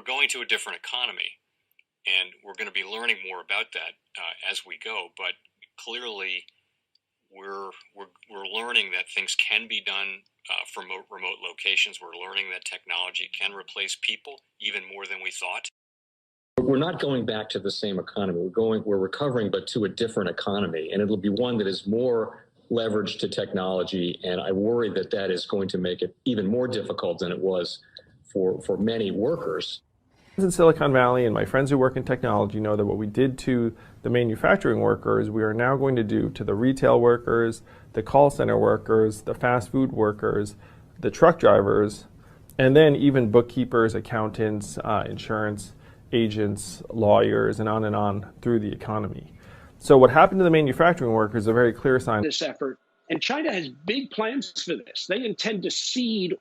going to a different economy, and we're going to be learning more about that as we go. But clearly, we're learning that things can be done from remote locations. We're learning that technology can replace people even more than we thought. We're not going back to the same economy. We're recovering, but to a different economy, and it'll be one that is more leveraged to technology. And I worry that that is going to make it even more difficult than it was for many workers. In Silicon Valley, and my friends who work in technology know that what we did to the manufacturing workers, we are now going to do to the retail workers, the call center workers, the fast food workers, the truck drivers, and then even bookkeepers, accountants, insurance agents, lawyers, and on through the economy. So what happened to the manufacturing workers is a very clear sign. This effort, and China has big plans for this. They intend to seed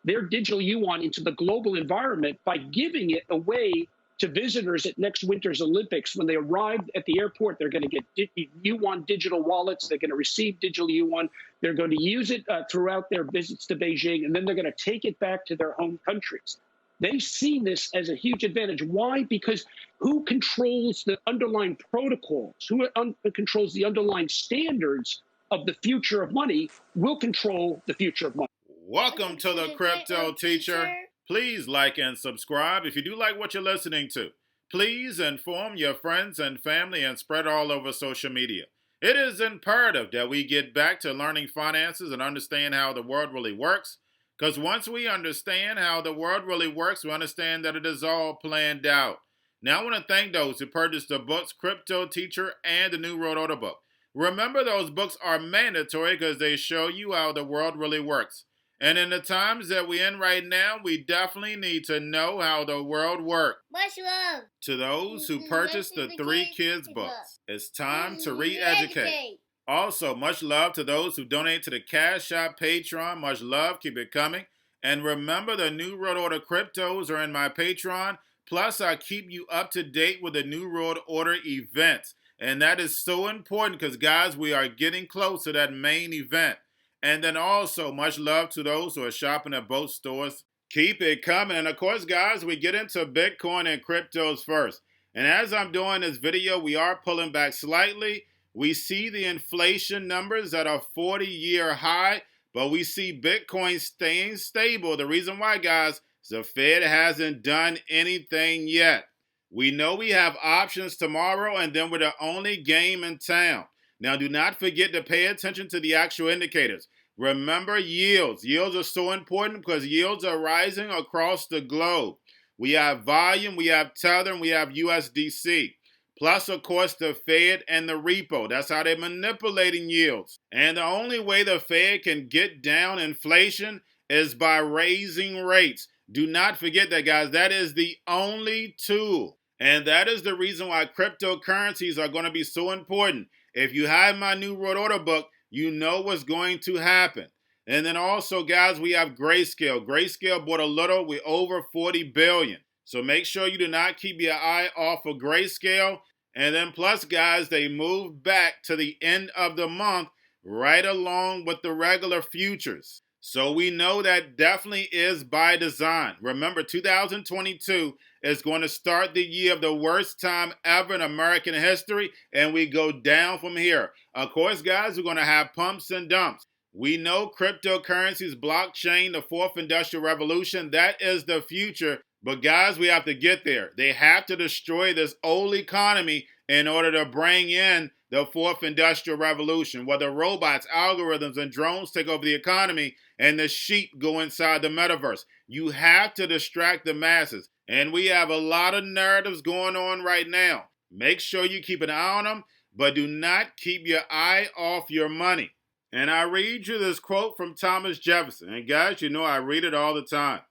their digital yuan into the global environment by giving it away to visitors at next winter's Olympics. When they arrive at the airport, they're going to get yuan digital wallets. They're going to receive digital yuan. They're going to use it throughout their visits to Beijing, and then they're going to take it back to their home countries. They see this as a huge advantage. Why? Because who controls the underlying protocols, who controls the underlying standards of the future of money will control the future of money. Welcome to the Crypto Teacher. Please like and subscribe if you do like what you're listening to. Please inform your friends and family and spread all over social media. It is imperative that we get back to learning finances and understand how the world really works. Because once we understand how the world really works, we understand that it is all planned out. Now, I want to thank those who purchased the books Cryptoteacher and the New World Order book. Remember, those books are mandatory because they show you how the world really works. And in the times that we're in right now, we definitely need to know how the world works. Much love to those who purchased the Three Kids books. It's time to re-educate. Also, much love to those who donate to the Cash App, Patreon. Much love. Keep it coming. And remember, the New World Order cryptos are in my Patreon. Plus, I keep you up to date with the New World Order events. And that is so important because, guys, we are getting close to that main event. And then also, much love to those who are shopping at both stores. Keep it coming. And, of course, guys, we get into Bitcoin and cryptos first. And as I'm doing this video, we are pulling back slightly. We see the inflation numbers at a 40-year high, but we see Bitcoin staying stable. The reason why, guys, is the Fed hasn't done anything yet. We know we have options tomorrow, and then we're the only game in town. Now, do not forget to pay attention to the actual indicators. Remember yields. Yields are so important because yields are rising across the globe. We have volume, we have Tether, and we have USDC. Plus, of course, the Fed and the repo. That's how they're manipulating yields. And the only way the Fed can get down inflation is by raising rates. Do not forget that, guys. That is the only tool. And that is the reason why cryptocurrencies are going to be so important. If you have my New World Order book, you know what's going to happen. And then also, guys, we have Grayscale. Grayscale bought a little. We're over 40 billion. So make sure you do not keep your eye off of Grayscale. And then plus, guys, they moved back to the end of the month right along with the regular futures. So we know that definitely is by design. Remember, 2022 is going to start the year of the worst time ever in American history, and we go down from here. Of course, guys, we're going to have pumps and dumps. We know cryptocurrencies, blockchain, the fourth industrial revolution, that is the future. But guys, we have to get there. They have to destroy this old economy in order to bring in the fourth industrial revolution, where the robots, algorithms, and drones take over the economy and the sheep go inside the metaverse. You have to distract the masses. And we have a lot of narratives going on right now. Make sure you keep an eye on them, but do not keep your eye off your money. And I read you this quote from Thomas Jefferson. And guys, you know I read it all the time.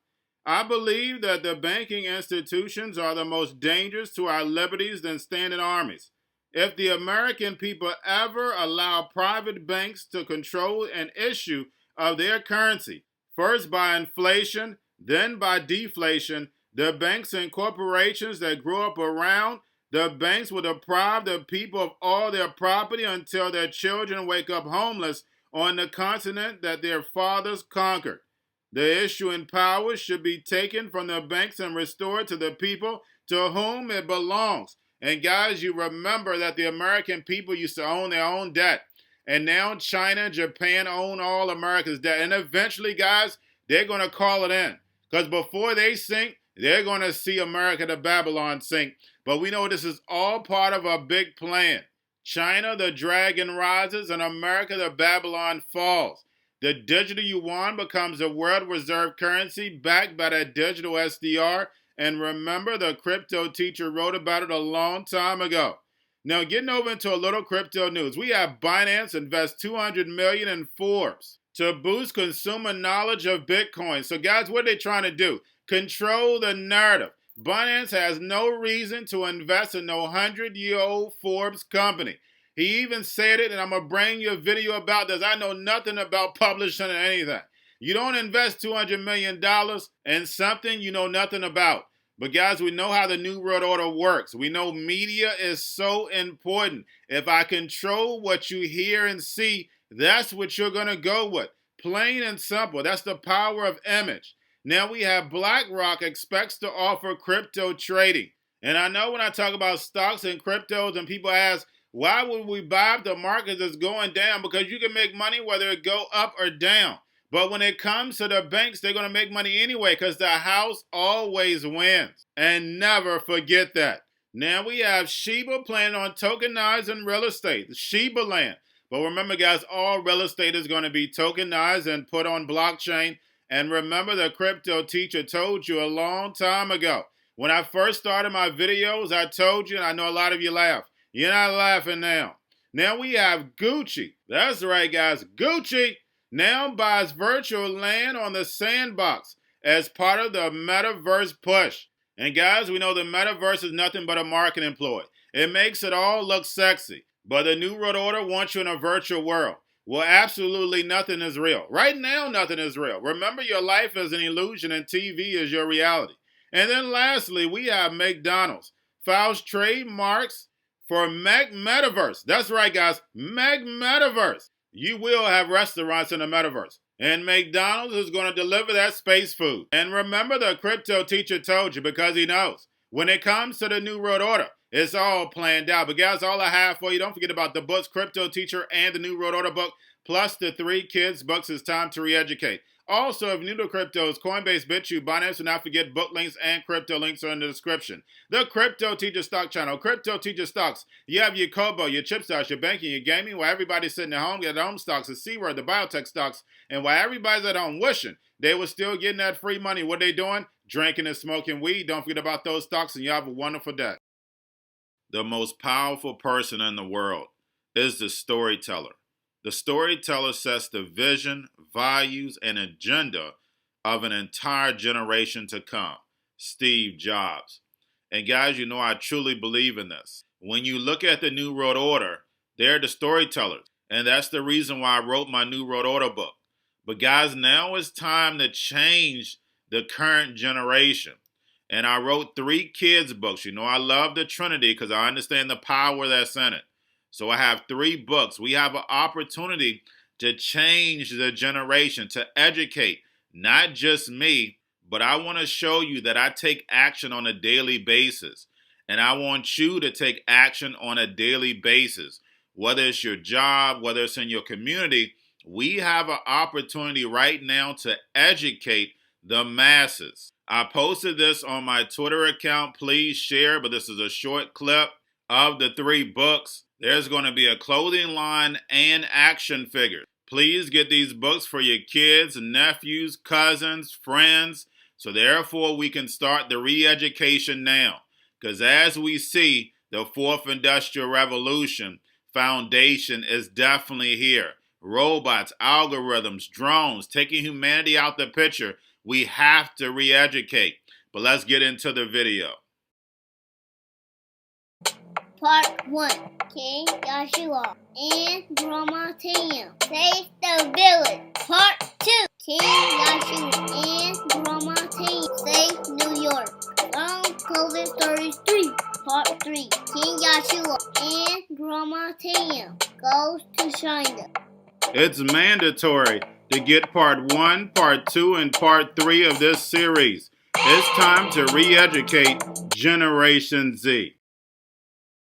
I believe that the banking institutions are the most dangerous to our liberties than standing armies. If the American people ever allow private banks to control an issue of their currency, first by inflation, then by deflation, the banks and corporations that grew up around the banks will deprive the people of all their property until their children wake up homeless on the continent that their fathers conquered. The issuing power should be taken from the banks and restored to the people to whom it belongs. And guys, you remember that the American people used to own their own debt. And now China and Japan own all America's debt. And eventually, guys, they're going to call it in. Because before they sink, they're going to see America to Babylon sink. But we know this is all part of a big plan. China, the dragon rises, and America, the Babylon falls. The digital yuan becomes the world reserve currency backed by that digital SDR. And remember, the crypto teacher wrote about it a long time ago. Now, getting over into a little crypto news, we have Binance invest $200 million in Forbes to boost consumer knowledge of Bitcoin. So, guys, what are they trying to do? Control the narrative. Binance has no reason to invest in no 100-year-old Forbes company. He even said it, and I'm going to bring you a video about this. I know nothing about publishing or anything. You don't invest $200 million in something you know nothing about. But guys, we know how the New World Order works. We know media is so important. If I control what you hear and see, that's what you're going to go with. Plain and simple. That's the power of image. Now we have BlackRock expects to offer crypto trading. And I know when I talk about stocks and cryptos and people ask, why would we buy if the market is going down? Because you can make money whether it go up or down. But when it comes to the banks, they're going to make money anyway because the house always wins. And never forget that. Now we have Shiba planning on tokenizing real estate, the Shiba land. But remember, guys, all real estate is going to be tokenized and put on blockchain. And remember, the crypto teacher told you a long time ago. When I first started my videos, I told you, and I know a lot of you laugh. You're not laughing now. Now we have Gucci. That's right, guys. Gucci now buys virtual land on the sandbox as part of the Metaverse push. And guys, we know the Metaverse is nothing but a marketing ploy. It makes it all look sexy. But the New World Order wants you in a virtual world. Well, absolutely nothing is real. Right now, nothing is real. Remember, your life is an illusion and TV is your reality. And then lastly, we have McDonald's files trademarks for Metaverse. That's right, guys. Metaverse. You will have restaurants in the Metaverse. And McDonald's is going to deliver that space food. And remember, the crypto teacher told you because he knows. When it comes to the New World Order, it's all planned out. But guys, all I have for you, don't forget about the books, Crypto Teacher and the New World Order book, plus the 3 Kids books. It's time to re-educate. Also, if you're new to cryptos, Coinbase, Bitrue, Binance, do not forget book links and crypto links are in the description. The Crypto Teacher Stock Channel, Crypto Teacher Stocks. You have your Kobo, your chip stocks, your banking, your gaming, while everybody's sitting at home, get their own stocks, the C-word, the biotech stocks, and while everybody's at home wishing they were still getting that free money, what they doing? Drinking and smoking weed. Don't forget about those stocks, and you have a wonderful day. The most powerful person in the world is the storyteller. The storyteller sets the vision, values, and agenda of an entire generation to come. Steve Jobs. And guys, you know I truly believe in this. When you look at the New World Order, they're the storytellers. And that's the reason why I wrote my New World Order book. But guys, now it's time to change the current generation. And I wrote 3 kids books. You know I love the Trinity because I understand the power that's in it. So I have 3 books. We have an opportunity to change the generation, to educate, not just me, but I want to show you that I take action on a daily basis. And I want you to take action on a daily basis. Whether it's your job, whether it's in your community, we have an opportunity right now to educate the masses. I posted this on my Twitter account. Please share, but this is a short clip of the 3 books. There's going to be a clothing line and action figures. Please get these books for your kids, nephews, cousins, friends, so therefore we can start the re-education now. Because as we see, the 4th Industrial Revolution foundation is definitely here. Robots, algorithms, drones, taking humanity out the picture. We have to re-educate. But let's get into the video. Part 1. King Joshua and Grandma Tam save the village. Part 2. King Joshua and Grandma Tam save New York. From COVID-33. Part 3. King Joshua and Grandma Tam goes to China. It's mandatory to get part 1, part 2, and part 3 of this series. It's time to re-educate Generation Z.